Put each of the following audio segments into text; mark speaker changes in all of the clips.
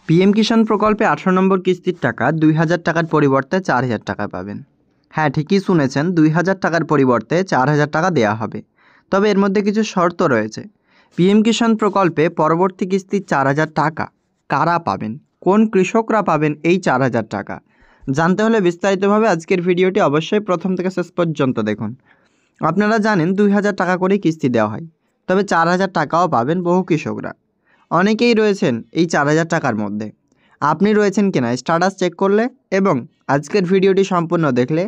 Speaker 1: PM কিষাণ প্রকল্পে 18 নম্বর কিস্তির টাকা 2000 টাকার পরিবর্তে 4000 টাকা পাবেন। হ্যাঁ, ঠিকই শুনেছেন, 2000 টাকার পরিবর্তে 4000 টাকা দেওয়া হবে। তবে এর মধ্যে কিছু শর্ত রয়েছে। পিএম কিষাণ প্রকল্পে পরবর্তী কিস্তির 4000 টাকা কারা পাবেন, কোন কৃষকরা পাবেন এই 4000 টাকা জানতে হলে বিস্তারিতভাবে আজকের ভিডিওটি অবশ্যই প্রথম থেকে শেষ পর্যন্ত দেখুন। আপনারা জানেন 2000 টাকা করে কিস্তি দেওয়া হয়, তবে 4000 টাকাও পাবেন বহু কৃষকরা। অনেকেই রয়েছেন এই 4000 টাকার মধ্যে। আপনি রয়েছেন কিনা স্ট্যাটাস চেক করলে এবং আজকের ভিডিওটি সম্পূর্ণ দেখলে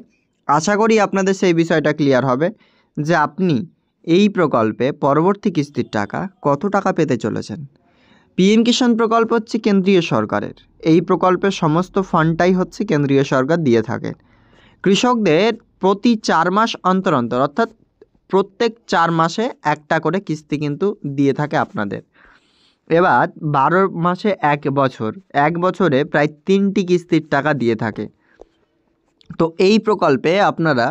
Speaker 1: আশা করি আপনাদের সেই বিষয়টা ক্লিয়ার হবে যে আপনি এই প্রকল্পে পরবর্তী কিস্তির টাকা কত টাকা পেতে চলেছেন। পিএম কিষাণ প্রকল্প হচ্ছে কেন্দ্রীয় সরকারের। এই প্রকল্পের সমস্ত ফান্ডটাই হচ্ছে কেন্দ্রীয় সরকার দিয়ে থাকে। কৃষকদের প্রতি 4 মাস অন্তর অন্তর অর্থাৎ প্রত্যেক 4 মাসে একটা করে কিস্তি কিন্তু দিয়ে থাকে আপনাদের। এবার 12 মাসে 1 বছর, 1 বছরে প্রায় 3টি কিস্তির টাকা দিয়ে থাকে। তো এই প্রকল্পে আপনারা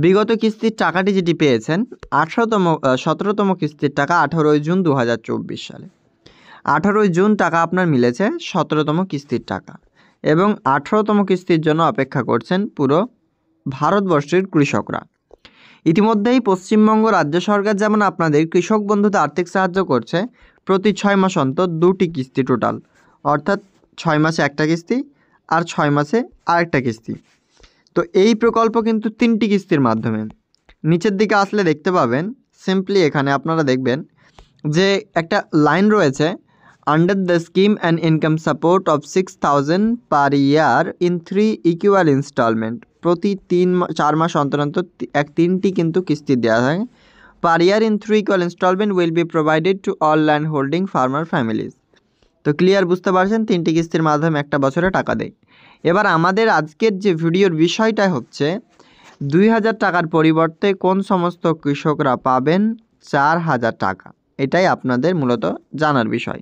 Speaker 1: বিগত কিস্তির টাকাটি যেটি পেয়েছেন 17তম কিস্তির টাকা 18 জুন 2024 সালে। 18 জুন টাকা আপনার মিলেছে 17তম কিস্তির টাকা এবং 18তম কিস্তির জন্য অপেক্ষা করছেন পুরো ভারতবর্ষের কৃষকরা। ইতিমধ্যেই পশ্চিমবঙ্গ রাজ্য সরকার যেমন আপনাদের কৃষক বন্ধুতে আর্থিক সাহায্য করছে প্রতি 6 মাস অন্তর 2টি কিস্তি টোটাল, অর্থাৎ 6 মাসে একটা কিস্তি আর 6 মাসে আরেকটা কিস্তি। তো এই প্রকল্প কিন্তু 3টি কিস্তির মাধ্যমে। নিচের দিকে আসলে দেখতে পাবেন, সিম্পলি এখানে আপনারা দেখবেন যে একটা লাইন রয়েছে, under the scheme and income support of 6000 per year in 3 equal instalment. প্রতি 4 মাস অন্তর অন্তর 3টি কিন্তু কিস্তি দেওয়া হয়। Per year in 3 equal instalment will be provided to all land holding farmer families. তো ক্লিয়ার বুঝতে পারছেন, 3টি কিস্তির মাধ্যমে একটা বছরে টাকা দেয়। এবার আমাদের আজকের যে ভিডিওর বিষয়টা হচ্ছে 2000 টাকার পরিবর্তে কোন সমস্ত কৃষকরা পাবেন 4000 টাকা। এটাই আপনাদের মূলত জানার বিষয়।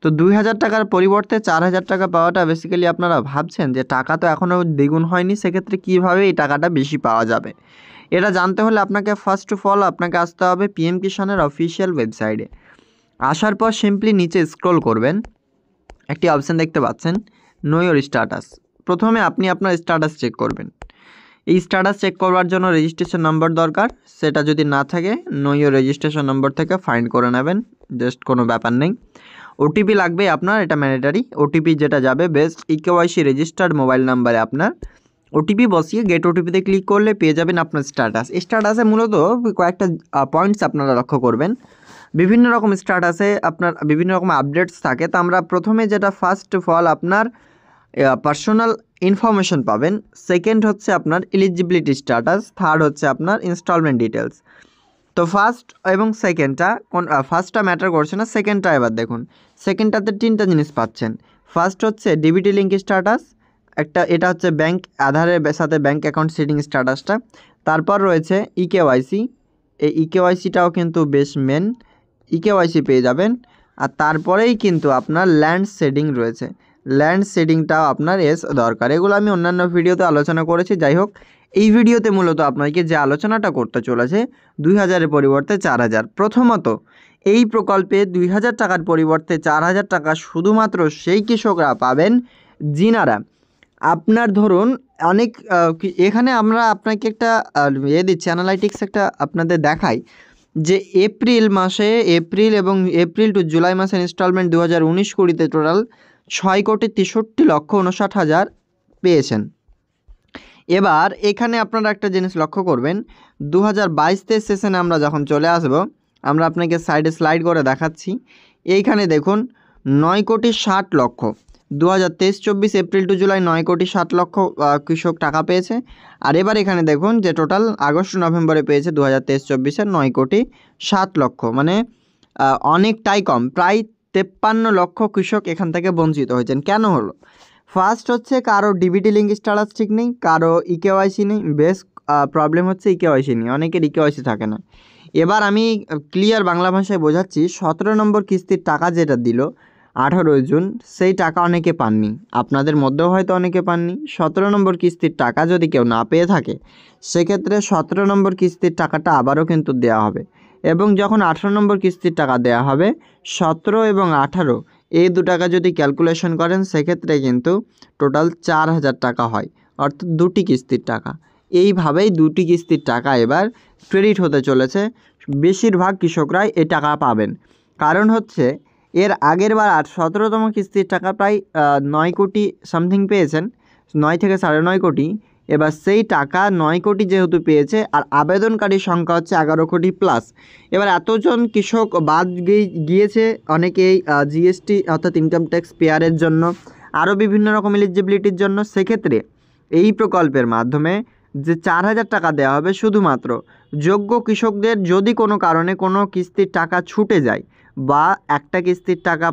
Speaker 1: তো 2000 টাকার পরিবর্তে 4000 টাকা পাওয়াটা বেসিক্যালি আপনারা ভাবছেন যে টাকা তো এখনও দ্বিগুণ হয়নি, সেক্ষেত্রে কীভাবে এই টাকাটা বেশি পাওয়া যাবে। এটা জানতে হলে আপনাকে ফার্স্ট অফ অল আপনাকে আসতে হবে পিএম কিষাণের অফিসিয়াল ওয়েবসাইটে। আসার পর সিম্পলি নিচে স্ক্রল করবেন, একটি অপশান দেখতে পাচ্ছেন নো ইওর স্ট্যাটাস। প্রথমে আপনি আপনার স্ট্যাটাস চেক করবেন। এই স্ট্যাটাস চেক করবার জন্য রেজিস্ট্রেশন নম্বর দরকার, সেটা যদি না থাকে নো ইওর রেজিস্ট্রেশন নম্বর থেকে ফাইন্ড করে নেবেন, জাস্ট কোনো ব্যাপার নেই। ওটিপি লাগবে আপনার, এটা ম্যান্ডেটারি। ওটিপি যেটা যাবে বেস্ট ইকেওয়াইসি রেজিস্টার্ড মোবাইল নাম্বারে আপনার ওটিপি বসিয়ে গেট ওটিপিতে ক্লিক করলে পেয়ে যাবেন আপনার স্ট্যাটাস। স্ট্যাটাসে মূলত কয়েকটা পয়েন্টস আপনারা লক্ষ্য করবেন। বিভিন্ন রকম স্ট্যাটাসে আপনার বিভিন্ন রকম আপডেটস থাকে। তো আমরা প্রথমে যেটা ফার্স্ট অফ অল আপনার পার্সোনাল ইনফরমেশন পাবেন, সেকেন্ড হচ্ছে আপনার এলিজিবিলিটি স্ট্যাটাস, থার্ড হচ্ছে আপনার ইনস্টলমেন্ট ডিটেলস। তো ফার্স্ট এবং সেকেন্ডটা ফার্স্টটা ম্যাটার করছে না, সেকেন্ডটা এবার দেখুন। সেকেন্ডটাতে 3টা জিনিস পাচ্ছেন। ফার্স্ট হচ্ছে ডিবিটি লিঙ্ক স্ট্যাটাস, এটা হচ্ছে ব্যাংক আধারের সাথে ব্যাংক অ্যাকাউন্ট সেটিং স্ট্যাটাসটা। তারপর রয়েছে ইকেওয়াইসি, এই ইকেওয়াইসিটাও কিন্তু বেশ মেন, ইকেওয়াইসি পেয়ে যাবেন। আর তারপরেই কিন্তু আপনার ল্যান্ড শেডিং রয়েছে, ল্যান্ড শেডিংটাও আপনার দরকার। এগুলো আমি অন্যান্য ভিডিওতে আলোচনা করেছি। যাই হোক, এই ভিডিওতে মূলত আপনাকে যে আলোচনাটা করতে চলেছে 2000-এর পরিবর্তে 4000। প্রথমত এই প্রকল্পে 2000 টাকার পরিবর্তে 4000 টাকা শুধুমাত্র সেই কৃষকরা পাবেন যিনারা আপনার ধরুন অনেক এখানে আমরা আপনাকে একটা দিচ্ছি অ্যানালাইটিক্স একটা আপনাদের দেখাই যে এপ্রিল টু জুলাই মাসের ইনস্টলমেন্ট 2019-20 টোটাল 6,63,59,000 পেয়েছেন। এবার এখানে আপনারা একটা জিনিস লক্ষ্য করবেন, 2022 সেশনে আমরা যখন চলে আসব, আমরা আপনাকে সাইডে স্লাইড করে দেখাচ্ছি। এইখানে দেখুন 9,60,00,000 2023-24 এপ্রিল টু জুলাই 9,60,00,000 কৃষক টাকা পেয়েছে। আর এবার এখানে দেখুন যে টোটাল আগস্ট নভেম্বরে পেয়েছে 2023-24-এর 9,60,00,000, মানে অনেকটাই কম, প্রায় 53 লক্ষ কৃষক এখান থেকে বঞ্চিত হয়েছেন। কেন হলো? ফার্স্ট হচ্ছে কারো ডিবিটি লিঙ্ক স্ট্যাটাস ঠিক নেই, কারো ইকেওয়াইসি নেই। বেশ প্রবলেম হচ্ছে ইকেওয়াইসি নিয়ে, অনেকের ইকেওয়াইসি থাকে না। এবার আমি ক্লিয়ার বাংলা ভাষায় বোঝাচ্ছি, 17 নম্বর কিস্তির টাকা যেটা দিল 18 জুন, সেই টাকা অনেকে পাননি, আপনাদের মধ্যেও হয়তো অনেকে পাননি। 17 নম্বর কিস্তির টাকা যদি কেউ না পেয়ে থাকে, সেক্ষেত্রে 17 নম্বর কিস্তির টাকাটা আবারও কিন্তু দেওয়া হবে। এবং যখন 18 নম্বর কিস্তির টাকা দেওয়া হবে, 17 এবং 18 এই 2 টাকা যদি ক্যালকুলেশন করেন সেক্ষেত্রে কিন্তু টোটাল 4,000 টাকা হয়, অর্থাৎ 2টি কিস্তির টাকা। এইভাবেই 2টি কিস্তির টাকা এবার ক্রেডিট হতে চলেছে। বেশিরভাগ কৃষকরাই এই টাকা পাবেন। কারণ হচ্ছে এর আগের বার 17তম কিস্তির টাকা প্রায় 9 কোটি সামথিং পেয়েছেন, 9 থেকে 9.5 কোটি। এবার সেই টাকা 9 কোটি যেহেতু পেয়েছে, আর আবেদনকারীর সংখ্যা হচ্ছে 11 কোটি প্লাস। এবার এতজন কৃষক বাদ গিয়েছে, অনেকেই জিএসটি অর্থাৎ ইনকাম ট্যাক্স পেয়ারের জন্য, আরও বিভিন্ন রকম এলিজিবিলিটির জন্য। সেক্ষেত্রে এই প্রকল্পের মাধ্যমে যে 4,000 টাকা দেওয়া হবে শুধুমাত্র যোগ্য কৃষকদের। যদি কোনো কারণে কোনো কিস্তির টাকা ছুটে যায় বা একটা কিস্তির টাকা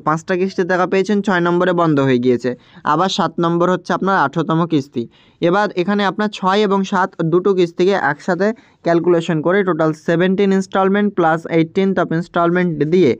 Speaker 1: 5টা কিস্তির টাকা পেয়েছেন, 6 নম্বরে বন্ধ হয়ে গিয়েছে, আবার 7 নম্বর হচ্ছে আপনার 18তম কিস্তি। এবার এখানে আপনার 6 এবং 7 দুটো কিস্তিকে একসাথে ক্যালকুলেশন করে total 17 instalment plus 18th of instalment দিয়ে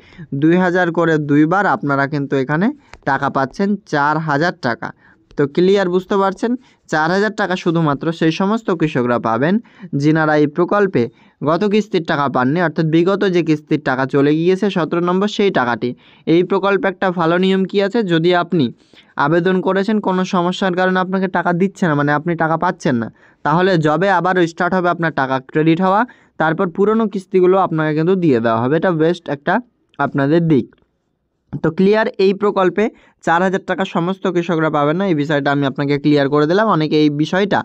Speaker 1: 2,000 করে দুইবার আপনারা কিন্তু এখানে টাকা পাচ্ছেন 4,000 টাকা। তো ক্লিয়ার, বুঝতে পারছেন? 4,000 টাকা শুধুমাত্র সেই সমস্ত কৃষকরা পাবেন যিনারা এই প্রকল্পে গত কিস্তির টাকা পাননি, অর্থাৎ বিগত যে কিস্তির টাকা চলে গিয়েছে 17 নম্বর সেই টাকাটি। এই প্রকল্পে একটা ভালো নিয়ম কি আছে, যদি আপনি আবেদন করেছেন কোনো সমস্যার কারণে আপনাকে টাকা দিচ্ছে না, মানে আপনি টাকা পাচ্ছেন না, তাহলে যবে আবার স্টার্ট হবে আপনার টাকা ক্রেডিট হওয়া, তারপর পুরনো কিস্তিগুলো আপনাকে কিন্তু দিয়ে দেওয়া হবে। এটা বেস্ট একটা আপনাদের দিক। তো ক্লিয়ার, এই প্রকল্পে 4,000 টাকা সমস্ত কৃষকরা পাবেন না, এই বিষয়টা আমি আপনাকে ক্লিয়ার করে দিলাম। অনেকে এই বিষয়টা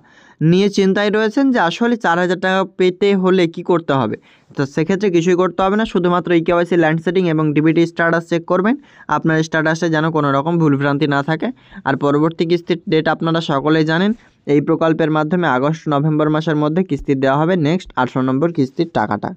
Speaker 1: নিয়ে চিন্তায় রয়েছেন যে আসলে 4,000 টাকা পেতে হলে কি করতে হবে। তো সেক্ষেত্রে কিছুই করতে হবে না, শুধুমাত্র ইকেওয়াইসি ল্যান্ড সেটিং এবং ডিবিটি স্ট্যাটাস চেক করবেন, আপনার স্ট্যাটাসে যেন কোনো রকম ভুলভ্রান্তি না থাকে। আর পরবর্তী কিস্তির ডেট আপনারা সকলেই জানেন, এই প্রকল্পের মাধ্যমে আগস্ট নভেম্বর মাসের মধ্যে কিস্তি দেওয়া হবে নেক্সট 18 নম্বর কিস্তির টাকাটা।